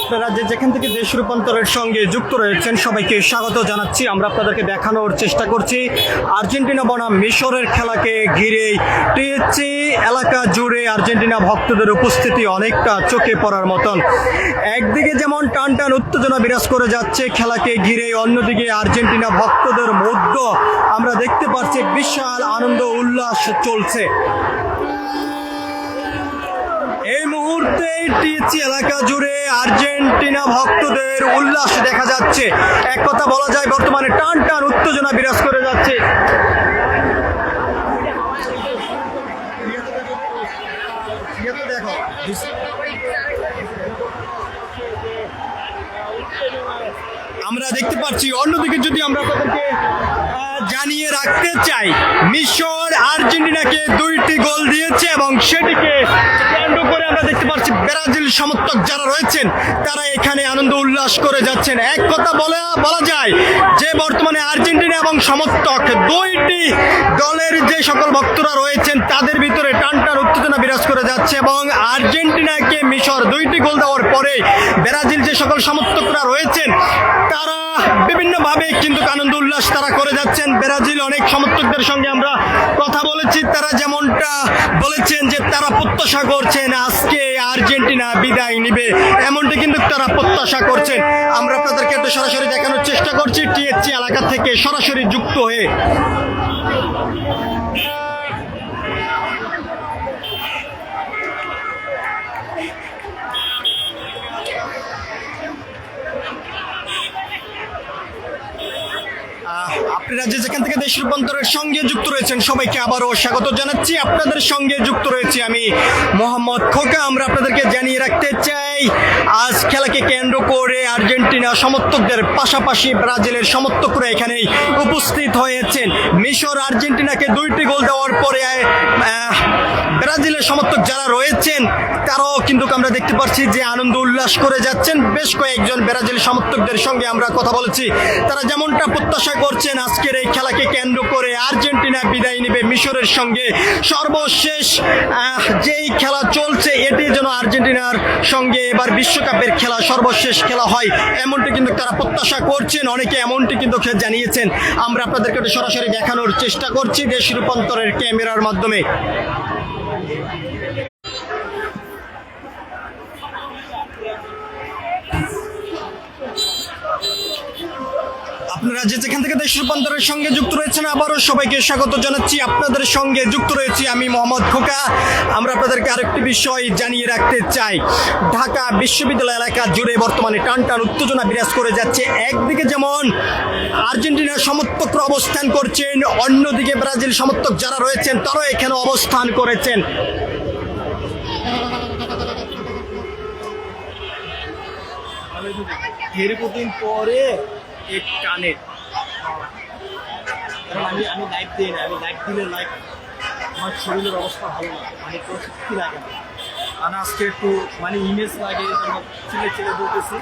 আপনারা যেখান থেকে দেশ রূপান্তরের সঙ্গে যুক্ত রয়েছেন সবাইকে স্বাগত জানাচ্ছি। আমরা আপনাদেরকে দেখানোর চেষ্টা করছি আর্জেন্টিনা বনাম মিশরের খেলাকে ঘিরে টিএসসি এলাকা জুড়ে আর্জেন্টিনা ভক্তদের উপস্থিতি অনেকটা চোখে পড়ার মতন। একদিকে যেমন টান টান উত্তেজনা বিরাজ করে যাচ্ছে খেলাকে ঘিরে, অন্যদিকে আর্জেন্টিনা ভক্তদের মধ্যে আমরা দেখতে পাচ্ছি বিশাল আনন্দ উল্লাস চলছে। এই মুহূর্তে টিএসসি এলাকা জুড়ে আর্জেন্টিনা ভক্তদের উল্লাস দেখা যাচ্ছে। এক কথা বলা যায় বর্তমানে টান টান উত্তেজনা বিরাজ করে যাচ্ছে। আমরা দেখতে পাচ্ছি, অন্যদিকে যদি আমরা তাদেরকে জানিয়ে রাখতে চাই, মিশর আর্জেন্টিনাকে 2টি গোল দিয়েছে এবং সেটিকে কেন্দ্র করে আমরা দেখতে পাচ্ছি ব্রাজিল সমর্থক যারা রয়েছেন তারা এখানে আনন্দ উল্লাস করে যাচ্ছেন। এক কথা বলা যায় যে বর্তমানে আর্জেন্টিনা এবং সমর্থক 2টি দলের যে সকল ভক্তরা রয়েছেন তাদের ভিতরে টান টান উত্তেজনা বিরাজ করে যাচ্ছে এবং আর্জেন্টিনাকে মিশর 2টি গোল দেওয়ার পরে ব্রাজিল যে সকল সমর্থকরা রয়েছেন তারা বিভিন্নভাবে কিন্তু আনন্দ উল্লাস তারা করে যাচ্ছেন। ব্রাজিল অনেক সমর্থকদের সঙ্গে আমরা কথা বলেছি, তারা যেমনটা বলেছেন যে তারা প্রত্যাশা করছেন আজকে আর্জেন্টিনা বিদায় নিবে, এমনটি কিন্তু তারা প্রত্যাশা করছেন। আমরা আপনাদেরকে একটু সরাসরি দেখানোর চেষ্টা করছি টিএসসি এলাকা থেকে সরাসরি যুক্ত হয়ে। আপনারা যেখান থেকে দেশ রূপান্তরের সঙ্গে যুক্ত রয়েছেন সবাইকে আবারও স্বাগত জানাচ্ছি। আপনাদের সঙ্গে যুক্ত রয়েছি আমি মোহাম্মদ খোকা। আমরা আপনাদেরকে জানিয়ে রাখতে চাই আজ খেলাকে কেন্দ্র করে আর্জেন্টিনা সমর্থকদের পাশাপাশি ব্রাজিলের সমর্থকরা এখানে উপস্থিত হয়েছেন। মিশর আর্জেন্টিনাকে 2টি গোল দেওয়ার পরে ব্রাজিলের সমর্থক যারা রয়েছেন তারাও কিন্তু আমরা দেখতে পাচ্ছি যে আনন্দ উল্লাস করে যাচ্ছেন। বেশ কয়েকজন ব্রাজিল সমর্থকদের সঙ্গে আমরা কথা বলেছি, তারা যেমনটা প্রত্যাশা করছেন আজকের এই খেলাকে কেন্দ্র করে আর্জেন্টিনা বিদায় নেবে মিশরের সঙ্গে। সর্বশেষ যেই খেলা চলছে এটি যেন আর্জেন্টিনার সঙ্গে এবার বিশ্বকাপের খেলা, সর্বশেষ খেলা হয়, এমনটি কিন্তু তারা প্রত্যাশা করছেন। অনেকে এমনটি কিন্তু জানিয়েছেন। আমরা আপনাদেরকে সরাসরি দেখানোর চেষ্টা করছি দেশ রূপান্তরের ক্যামেরার মাধ্যমে। আপনারা যেখান থেকে দেশ রূপান্তরের সঙ্গে যুক্ত রয়েছেন আবারও সবাইকে স্বাগত জানাচ্ছি। আপনাদের সঙ্গে যুক্ত রয়েছি আমি মোহাম্মদ খোকা। আমরা আপনাদেরকে আরেকটি বিষয় জানিয়ে রাখতে চাই, ঢাকা বিশ্ববিদ্যালয় এলাকা জুড়ে বর্তমানে টান টান উত্তেজনা বিরাজ করে যাচ্ছে। একদিকে যেমন আর্জেন্টিনার সমর্থকরা অবস্থান করছেন, অন্যদিকে ব্রাজিল সমর্থক যারা রয়েছেন তারাও এখানে অবস্থান করেছেন। দীর্ঘদিন পরে এক টানে আমি লাইভ দিই না, আমি লাইভ দিলে লাইভ আমার শরীরের অবস্থা ভালো না, মানে কোনো শক্তি লাগে না, মানে আজকে একটু মানে ইমেজ লাগে, চিলে চিলে বলতেছি।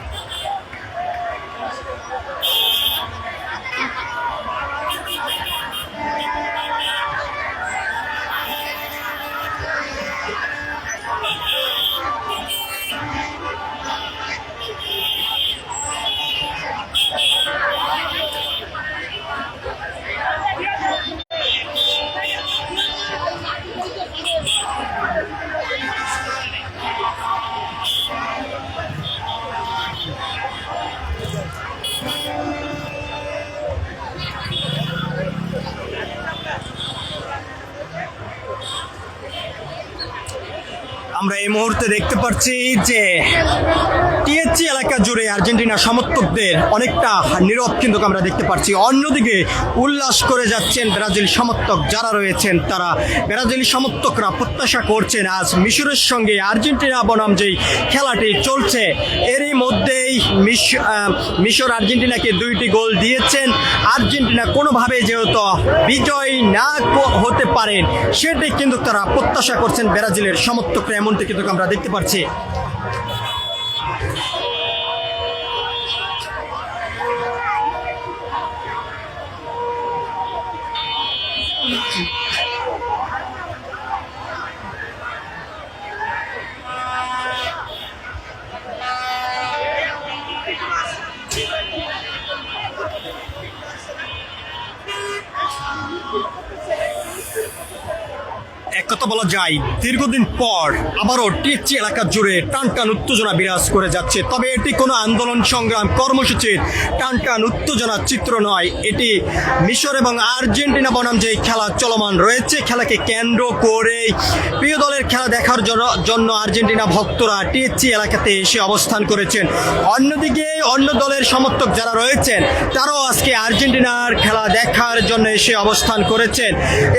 আমরা এই মুহূর্তে দেখতে পাচ্ছি যে টিএসসি এলাকা জুড়ে আর্জেন্টিনা সমর্থকদের অনেকটা নীরব কিন্তু আমরা দেখতে পাচ্ছি। অন্যদিকে উল্লাস করে যাচ্ছেন ব্রাজিল সমর্থক যারা রয়েছেন তারা। ব্রাজিল সমর্থকরা প্রত্যাশা করছেন আজ মিশরের সঙ্গে আর্জেন্টিনা বনাম যেই খেলাটি চলছে এরই মধ্যেই মিশর আর্জেন্টিনাকে 2টি গোল দিয়েছেন। আর্জেন্টিনা কোনোভাবে যেহেতু বিজয় না হতে পারেন সেটি কিন্তু তারা প্রত্যাশা করছেন ব্রাজিলের সমর্থকরা, এমনটি কিন্তু আমরা দেখতে পাচ্ছি। এক কথা বলা যায় দীর্ঘদিন পর আবারও টিএচসি এলাকা জুড়ে টানটান উত্তেজনা বিরাজ করে যাচ্ছে। তবে এটি কোনো আন্দোলন সংগ্রাম কর্মসূচির টানটান উত্তেজনার চিত্র নয়, এটি মিশর এবং আর্জেন্টিনা বনাম যে খেলা চলমান রয়েছে, খেলাকে কেন্দ্র করে প্রিয় দলের খেলা দেখার জন্য আর্জেন্টিনা ভক্তরা টিএচসি এলাকাতে এসে অবস্থান করেছেন। অন্যদিকে অন্য দলের সমর্থক যারা রয়েছেন তারাও আজকে আর্জেন্টিনার খেলা দেখার জন্য এসে অবস্থান করেছেন।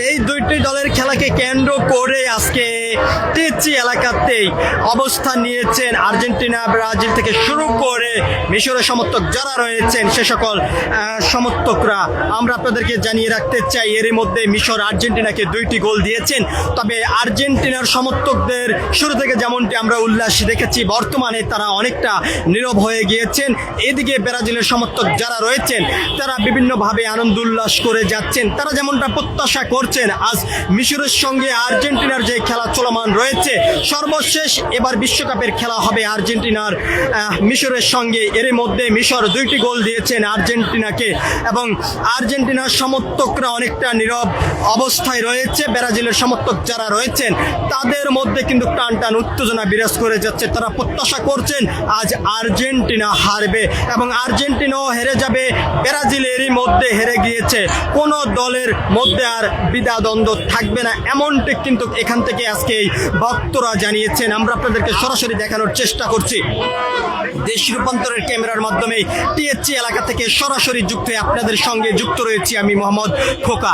এই দুইটি দলের খেলাকে কেন্দ্র করে আজকে টিএচসি এলাকাতেই অবস্থান নিয়েছেন আর্জেন্টিনা, ব্রাজিল থেকে শুরু করে মিশরের সমর্থক যারা রয়েছেন সে সকল সমর্থকরা। আমরা আপনাদেরকে জানিয়ে রাখতে চাই এরই মধ্যে মিশর আর্জেন্টিনাকে 2টি গোল দিয়েছেন। তবে আর্জেন্টিনার সমর্থকদের শুরু থেকে যেমনটি আমরা উল্লাস দেখেছি, বর্তমানে তারা অনেকটা নীরব হয়ে গিয়েছেন। এদিকে ব্রাজিলের সমর্থক যারা রয়েছেন তারা বিভিন্নভাবে আনন্দ উল্লাস করে যাচ্ছেন। তারা যেমনটা প্রত্যাশা করছেন আজ মিশরের সঙ্গে আর্জেন্টিনার যে খেলা চলমান রয়েছে, সর্বশেষ এবার বিশ্বকাপের খেলা হবে আর্জেন্টিনার মিশরের সঙ্গে। এর মধ্যে মিশর 2টি গোল দিয়েছেন আর্জেন্টিনাকে এবং আর্জেন্টিনার সমর্থকরা অনেকটা নীরব অবস্থায় রয়েছে। ব্রাজিলের সমর্থক যারা রয়েছেন তাদের মধ্যে কিন্তু টান টান উত্তেজনা বিরাজ করে যাচ্ছে। তারা প্রত্যাশা করছেন আজ আর্জেন্টিনা হারবে এবং আর্জেন্টিনাও হেরে যাবে। ব্রাজিলেরই মধ্যে হেরে গিয়েছে, কোনো দলের মধ্যে আর দ্বিধাদ্বন্দ্ব থাকবে না, এমনটি কিন্তু এখান থেকে আজকে এই ভক্তরা জানিয়েছেন। আমরা আপনাদেরকে সরাসরি দেখানোর চেষ্টা করছি দেশ রূপান্তরের ক্যামেরার মাধ্যমে টিএচসি এলাকা থেকে সরাসরি যুক্ত হয়ে আপনাদের সঙ্গে যুক্ত রয়েছি আমি মোহাম্মদ খোকা।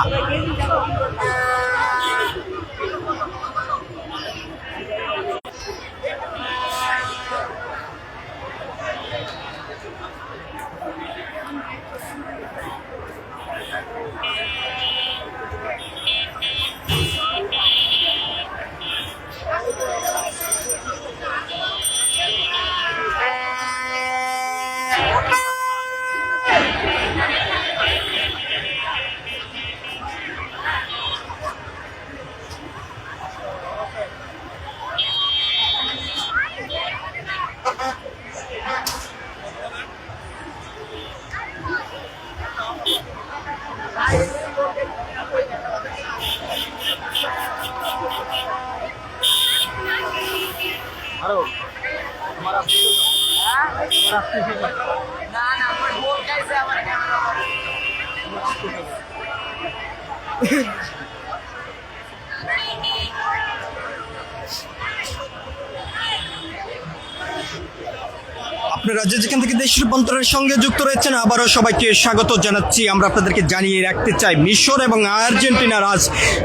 আপনারা যেখান থেকে দেশ রূপান্তরের সঙ্গে যুক্ত রয়েছেন আবারও সবাইকে স্বাগত জানাচ্ছি। আমরা আপনাদেরকে জানিয়ে রাখতে চাই মিশর এবং আর্জেন্টিনার আজ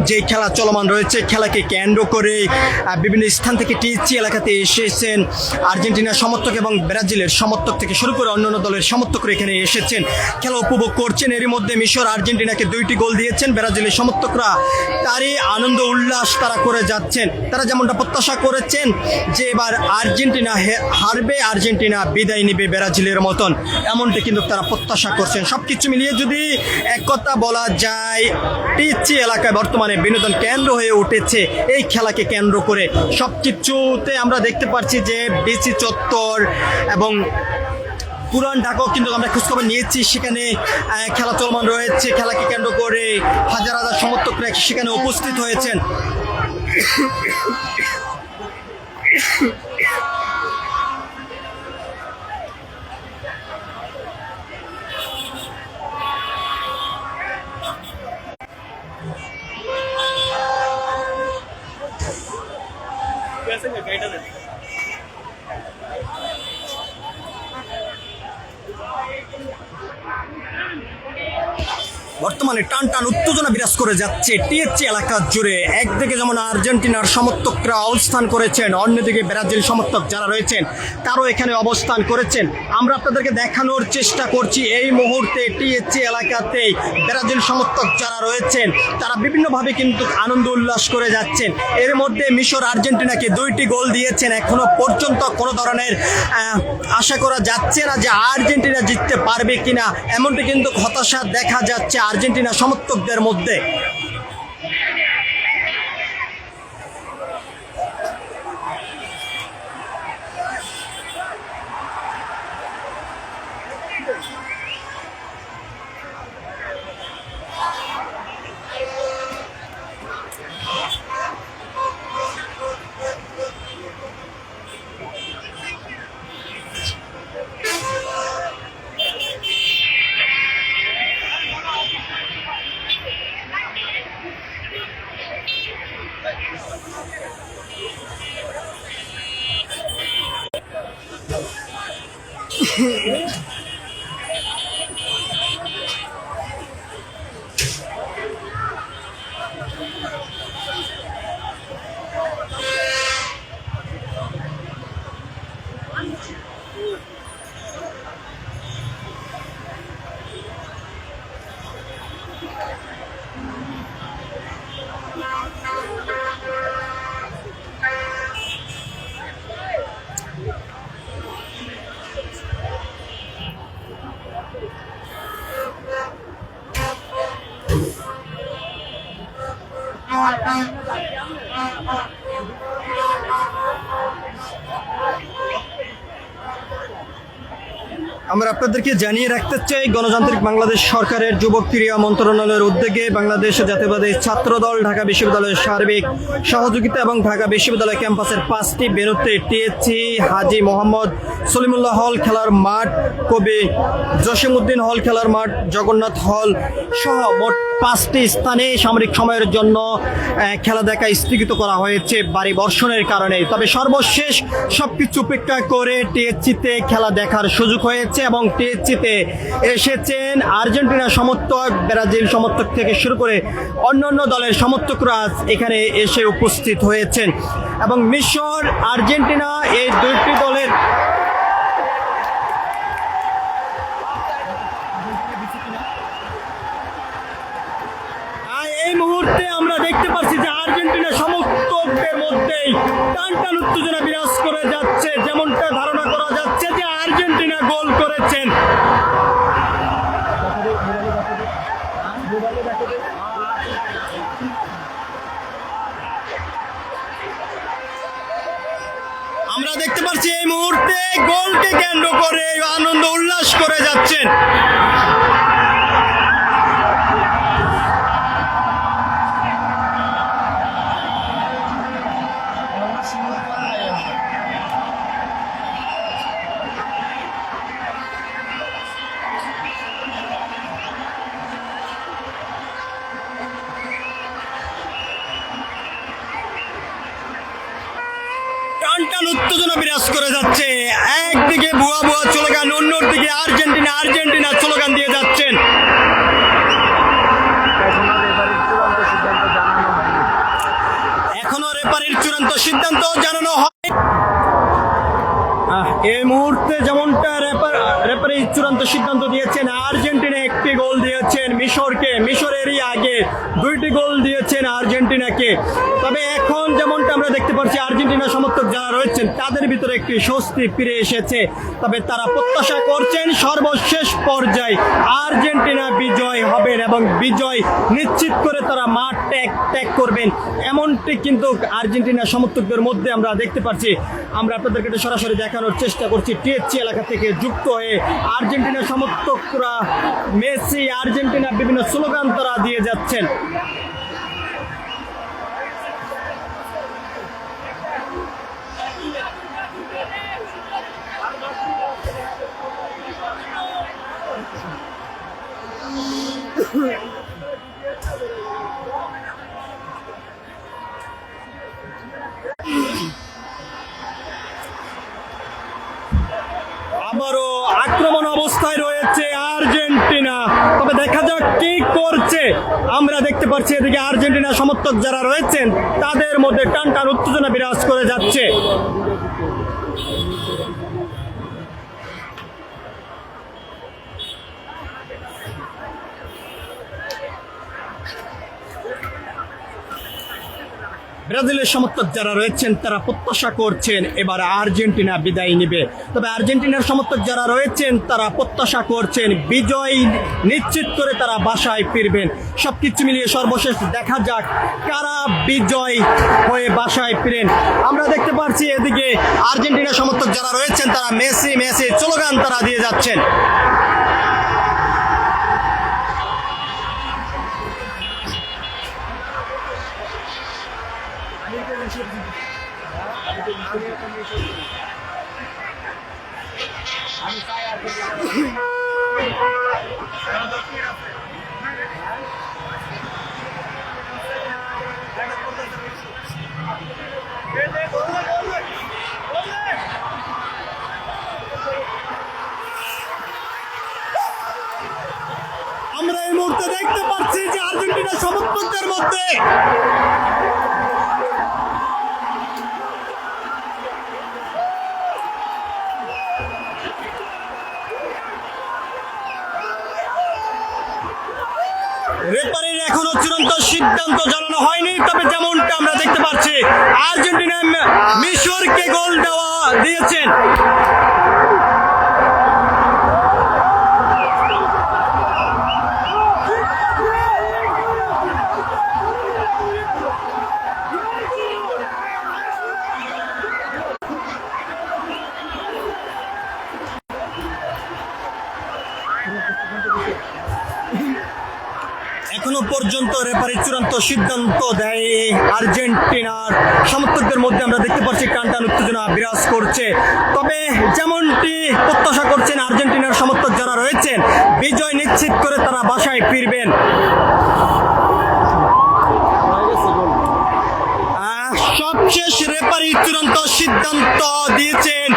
যে খেলা চলমান রয়েছে, খেলাকে কেন্দ্র করে বিভিন্ন স্থান থেকে টিএচসি এলাকাতে এসেছেন আর্জেন্টিনার সমর্থক এবং ব্রাজিলের সমর্থক থেকে শুরু করে অন্যান্য দলের সমর্থকরা এখানে এসেছেন, খেলা উপভোগ করছেন। এরই মধ্যে মিশর আর্জেন্টিনাকে 2টি গোল দিয়েছেন। ব্রাজিলের সমর্থকরা তারই আনন্দ উল্লাস তারা করে যাচ্ছেন। তারা যেমনটা প্রত্যাশা করেছেন যে এবার আর্জেন্টিনা হারবে, আর্জেন্টিনা বিদায় নিবে ব্রাজিলের মতন, এমনটা কিন্তু তারা প্রত্যাশা করছেন। সবকিছু মিলিয়ে যদি এক কথা বলা যায়, টিএচসি এলাকায় বর্তমানে বিনোদন কেন্দ্র হয়ে উঠেছে এই খেলাকে কেন্দ্র করে। সবকিছুতে আমরা দেখতে পাচ্ছি যে বিসি চত্বর এবং পুরান ঢাকাও কিন্তু আমরা খোঁজখবর নিয়েছি, সেখানে খেলা চলমান রয়েছে। খেলাকে কেন্দ্র করে হাজার হাজার সমর্থকরা সেখানে উপস্থিত হয়েছেন। বর্তমানে টান টান উত্তেজনা বিরাজ করে যাচ্ছে টিএচসি এলাকা জুড়ে। একদিকে যেমন আর্জেন্টিনার সমর্থকরা অবস্থান করেছেন, অন্যদিকে ব্রাজিল সমর্থক যারা রয়েছেন তারাও এখানে অবস্থান করেছেন। আমরা আপনাদেরকে দেখানোর চেষ্টা করছি এই মুহূর্তে টিএচসি এলাকাতে ব্রাজিল সমর্থক যারা রয়েছেন তারা বিভিন্নভাবে কিন্তু আনন্দ উল্লাস করে যাচ্ছেন। এর মধ্যে মিশর আর্জেন্টিনাকে 2টি গোল দিয়েছেন। এখনো পর্যন্ত কোনো ধরনের আশা করা যাচ্ছে না যে আর্জেন্টিনা জিততে পারবে কিনা, এমনটি কিন্তু হতাশা দেখা যাচ্ছে আর্জেন্টিনা সমর্থকদের মধ্যে। আমরা আপনাদেরকে জানিয়ে রাখতে চাই, গণতান্ত্রিক বাংলাদেশ সরকারের যুবক ক্রীড়া মন্ত্রণালয়ের উদ্যোগে বাংলাদেশ জাতীয়তাবাদী ছাত্রদল ঢাকা বিশ্ববিদ্যালয়ের সার্বিক সহযোগিতা এবং ঢাকা বিশ্ববিদ্যালয় ক্যাম্পাসের 5টি বেনুতে টিএসসি, হাজী মোহাম্মদ সলিমুল্লাহ হল খেলার মাঠ, কবি জসিমউদ্দিন হল খেলার মাঠ, জগন্নাথ হল সহ মোট 5টি স্থানে সামরিক সময়ের জন্য খেলা দেখা স্থগিত করা হয়েছে ভারী বর্ষণের কারণে। তবে সর্বশেষ সবকিছু উপেক্ষা করে টিএসসিতে খেলা দেখার সুযোগ হয়েছে এবং টিএসসিতে এসেছেন আর্জেন্টিনা সমর্থক, ব্রাজিল সমর্থক থেকে শুরু করে অন্যান্য দলের সমর্থকরা এখানে এসে উপস্থিত হয়েছেন এবং মিশর, আর্জেন্টিনা এই দুইটি দলের এই মুহূর্তে আমরা দেখতে পাচ্ছি যে আর্জেন্টিনা সমর্থকদের মধ্যেই টানটান উত্তেজনা বিরাজ করে যাচ্ছে, যেমনটা ধারণা করা যাচ্ছে যে আর্জেন্টিনা গোল করেছেন। আমরা দেখতে পাচ্ছি এই মুহূর্তে গোলকে কেন্দ্র করে আনন্দ উল্লাস করে যাচ্ছেন। টানটান উত্তেজনা বিরাজ করে যাচ্ছে, একদিকে ভুয়া ভুয়া স্লোগান, অন্যদিকে আর্জেন্টিনা আর্জেন্টিনা স্লোগান দিয়ে যাচ্ছেন। এখনো রেফারির চূড়ান্ত সিদ্ধান্ত জানানো হয়। এই মুহূর্তে যেমনটা রেফারি চূড়ান্ত সিদ্ধান্ত দিয়েছেন, আর্জেন্টিনা একটি গোল দিয়েছেন মিশরকে, মিশরেরই আগে 2টি গোল দিয়েছেন আর্জেন্টিনাকে। তবে এখন যেমনটা আমরা দেখতে পাচ্ছি আর্জেন্টিনা সমর্থক যারা রয়েছেন তাদের ভিতরে একটি স্বস্তি ফিরে এসেছে। তবে তারা প্রত্যাশা করছেন সর্বশেষ পর্যায়ে আর্জেন্টিনা বিজয় হবেন এবং বিজয় নিশ্চিত করে তারা মাঠ ত্যাগ করবেন, এমনটি কিন্তু আর্জেন্টিনা সমর্থকদের মধ্যে আমরা দেখতে পাচ্ছি। আমরা আপনাদেরকে সরাসরি দেখানোর চেষ্টা করছি টিএসসি এলাকা থেকে যুক্ত হয়ে আর্জেন্টিনা সমর্থকরা মেসি আর্জেন্টিনা বিভিন্ন স্লোগান তারা দিয়ে যাচ্ছেন। আবারও আক্রমণ অবস্থায় রয়েছে আর্জেন্টিনা, তবে দেখা যাক কি করছে। আমরা দেখতে পাচ্ছি এদিকে আর্জেন্টিনা সমর্থক যারা রয়েছেন তাদের মধ্যে টানটান উত্তেজনা বিরাজ করে যাচ্ছে। ব্রাজিলের সমর্থক যারা রয়েছেন তারা প্রত্যাশা করছেন এবার আর্জেন্টিনা বিদায় নেবে। তবে আর্জেন্টিনার সমর্থক যারা রয়েছেন তারা প্রত্যাশা করছেন বিজয় নিশ্চিত করে তারা বাসায় ফিরবেন। সবকিছু মিলিয়ে সর্বশেষ দেখা যাক কারা বিজয় হয়ে বাসায় ফিরেন। আমরা দেখতে পাচ্ছি এদিকে আর্জেন্টিনা সমর্থক যারা রয়েছেন তারা মেসি মেসি স্লোগান তারা দিয়ে যাচ্ছেন। মধ্যে রেফারির এখনো চূড়ান্ত সিদ্ধান্ত জানানো হয়নি, তবে যেমনটা আমরা দেখতে পাচ্ছি আর্জেন্টিনা মিশরকে গোল দিয়েছেন। এখনো পর্যন্ত রেফারি চূড়ান্ত সিদ্ধান্ত দেয় আর্জেন্টিনার সমর্থকদের মধ্যে আমরা দেখতে পাচ্ছি টানটান উত্তেজনা বিরাজ করছে। তবে যেমনটি প্রত্যাশা করছেন আর্জেন্টিনার সমর্থক যারা রয়েছেন, বিজয় নিশ্চিত করে তারা বাসায় ফিরবেন। সবশেষ রেফারি চূড়ান্ত সিদ্ধান্ত দিয়েছেন,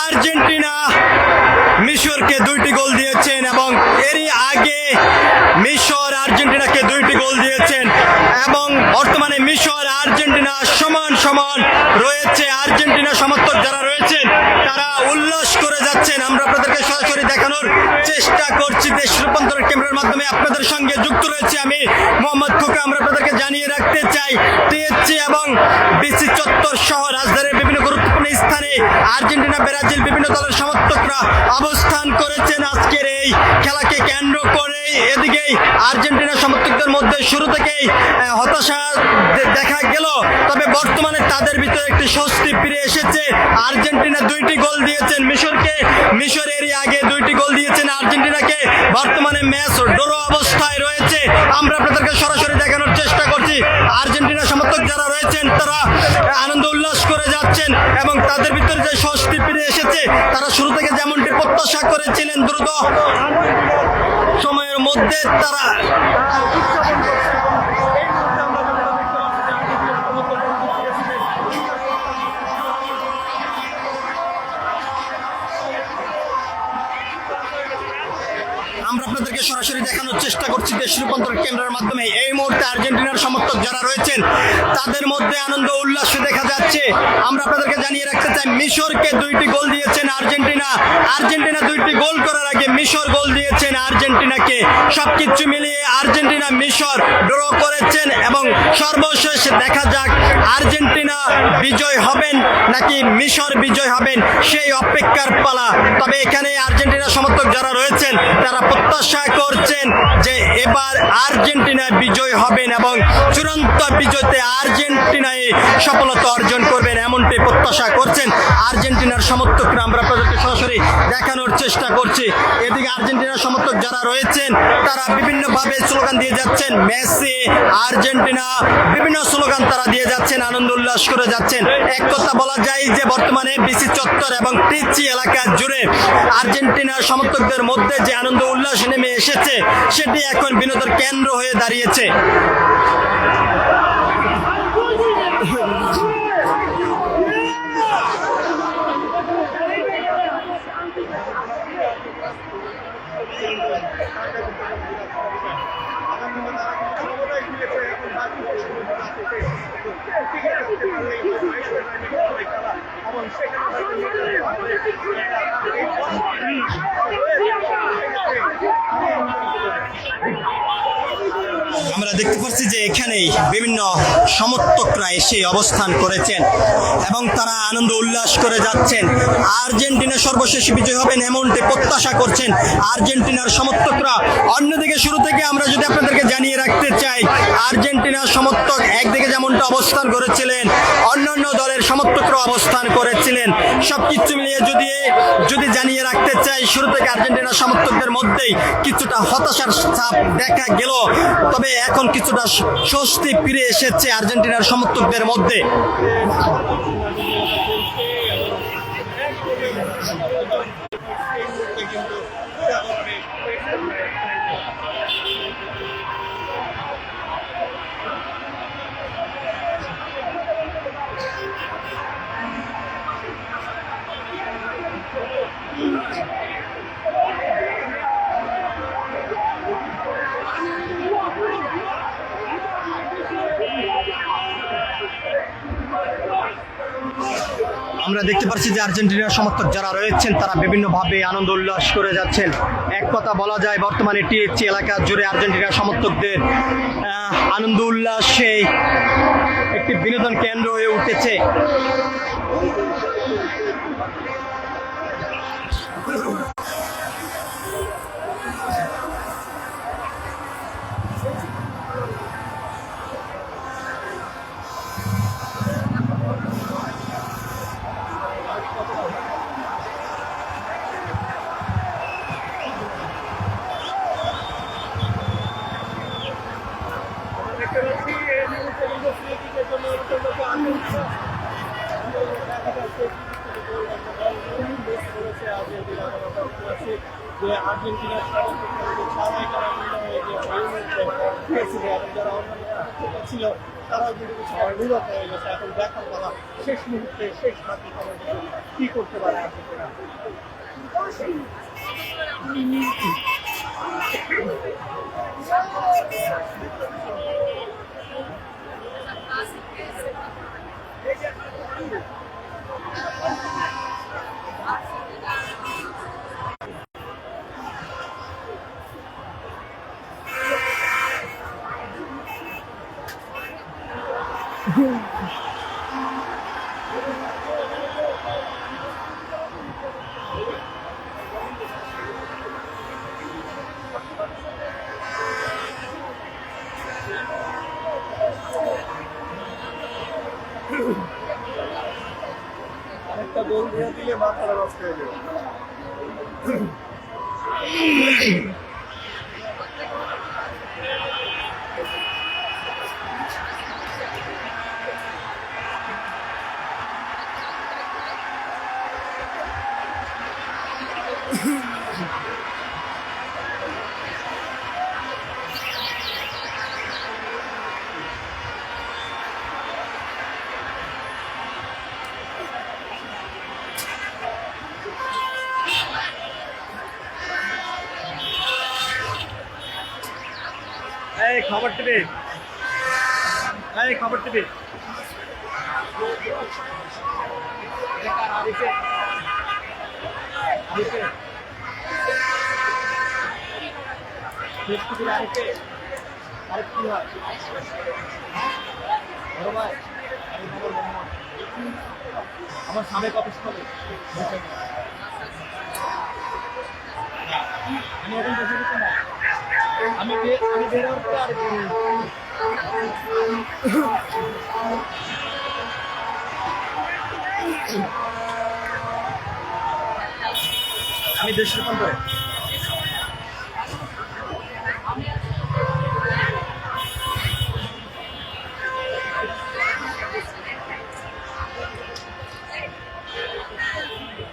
আর্জেন্টিনা মিশরকে 2টি গোল দিয়েছেন এবং এরই আগে মিশর আর্জেন্টিনাকে 2টি গোল দিয়েছেন এবং বর্তমানে মিশর আর্জেন্টিনা সমান সমান রয়েছে। আর্জেন্টিনা সমর্থক যারা রয়েছেন তারা উল্লাস করে যাচ্ছেন। আমরা আপনাদেরকে সরাসরি দেখানোর চেষ্টা করছি দেশ রূপান্তরের ক্যামেরার মাধ্যমে আপনাদের সঙ্গে যুক্ত রয়েছে আমি মোহাম্মদ খোকা। আমরা আপনাদেরকে জানিয়ে রাখতে চাই টিএসসি এবং বিসি চত্বর সহ রাজধানীর বিভিন্ন গুরুত্বপূর্ণ স্থানে আর্জেন্টিনা ব্রাজিল বিভিন্ন দলের সমর্থকরা অবস্থান করেছেন আজকের এই খেলাকে কেন্দ্র করে। এদিকে আর্জেন্টিনা সমর্থকদের মধ্যে শুরু থেকেই হতাশা দেখা গেল, তবে বর্তমানে তাদের ভিতরে একটি স্বস্তি ফিরে এসেছে। আর্জেন্টিনা 2টি গোল দিয়েছেন মিশরকে, মিশর এরই আগে 2টি গোল দিয়েছেন আর্জেন্টিনাকে। বর্তমানে ম্যাচ ড্র অবস্থায় রয়েছে। আমরা আপনাদেরকে সরাসরি দেখানোর চেষ্টা করছি। আর্জেন্টিনা সমর্থক যারা রয়েছেন তারা আনন্দ উল্লাস করে যাচ্ছেন এবং তাদের ভিতরে যে স্বস্তি ফিরে এসেছে, তারা শুরু থেকে যেমনটি প্রত্যাশা করেছিলেন দ্রুত সময়ের মধ্যে তারা আমরা আপনাদেরকে সরাসরি দেখানোর চেষ্টা করছি দেশ রূপান্তর কেন্দ্রের মাধ্যমে। এই মুহূর্তে আর্জেন্টিনার সমর্থক যারা রয়েছেন তাদের মধ্যে আনন্দ উল্লাস দেখা যাচ্ছে। আমরা আপনাদেরকে জানিয়ে রাখতে চাই মিশরকে 2টি গোল দিয়েছেন আর্জেন্টিনা। আর্জেন্টিনা 2টি গোল করার আগে মিশর গোল দিয়েছেন আর্জেন্টিনাকে। সবকিছু মিলিয়ে আর্জেন্টিনা মিশর ড্র করেছেন এবং সর্বশেষ দেখা যাক আর্জেন্টিনা বিজয় হবেন নাকি মিশর বিজয় হবেন, সেই অপেক্ষার পালা। তবে এখানে আর্জেন্টিনা সমর্থক যারা রয়েছেন তারা প্রত্যাশা করছেন যে এবার আর্জেন্টিনা বিজয় হবেন এবং চূড়ান্ত বিজয়তে আর্জেন্টিনায় সফলতা অর্জন করবেন, এমনটি প্রত্যাশা করছেন আর্জেন্টিনার সমর্থকরা। আমরা আপনাদেরকে সরাসরি দেখানোর চেষ্টা করছি। এদিকে আর্জেন্টিনার সমর্থক যারা রয়েছেন তারা বিভিন্নভাবে স্লোগান দিয়ে যাচ্ছেন, মেসি আর্জেন্টিনা, বিভিন্ন স্লোগান তারা দিয়ে যাচ্ছেন, আনন্দ উল্লাস করে যাচ্ছেন। এক কথা বলা যায় যে বর্তমানে বিসি চত্বর এবং টিএসসি এলাকা জুড়ে আর্জেন্টিনার সমর্থকদের মধ্যে যে আনন্দ উল্লাস নেমে এসেছে সেটি এখন বিনোদনের কেন্দ্র হয়ে দাঁড়িয়েছে। আমরা দেখতে পাচ্ছি যে এখানেই বিভিন্ন সমর্থকরা এসে অবস্থান করেছেন এবং তারা আনন্দ উল্লাস করে যাচ্ছেন। আর্জেন্টিনা সর্বশেষ বিজয় হবেন এমনটি প্রত্যাশা করছেন আর্জেন্টিনার সমর্থকরা। অন্যদিকে শুরু থেকে আমরা যদি আপনাদেরকে জানিয়ে রাখতে চাই, আর্জেন্টিনার সমর্থক একদিকে যেমনটা অবস্থান করেছিলেন, অন্যান্য দলের সমর্থকরা অবস্থান করেছিলেন। সবকিছু মিলিয়ে যদি জানিয়ে রাখতে চাই, শুরু থেকে আর্জেন্টিনার সমর্থকদের মধ্যেই কিছুটা হতাশার ছাপ দেখা গেল, তবে এখন কিছুটা স্বস্তি ফিরে এসেছে আর্জেন্টিনার সমর্থকদের মধ্যে। আমরা দেখতে পাচ্ছি যে আর্জেন্টিনার সমর্থক যারা রয়েছেন তারা বিভিন্নভাবে আনন্দ উল্লাস করে যাচ্ছেন। এক কথা বলা যায় বর্তমানে টিএফসি এলাকা জুড়ে আর্জেন্টিনার সমর্থকদের আনন্দ উল্লাসে একটি বিনোদন কেন্দ্র হয়ে উঠেছে। যে আর্জেন্টিনার সবাই তারা যারা অন্যান্য ছিল তারাও কিন্তু সবাই নীরব হয়ে গেছে। এখন দেখার বলা শেষ মুহূর্তে শেষ বাকি কি করতে পারে আর্জেন্টিনা। আরেকটা গোল দিয়ে দিলে মাথাটা নষ্ট হয়ে যাবে। এই খবর টিভি, এই খবর টিভি। আমার সাবেক অফিস করে আমি এখন বসে গেছি না, আমি বের হওয়ার পরে আর আমি দেশ রূপান্তরে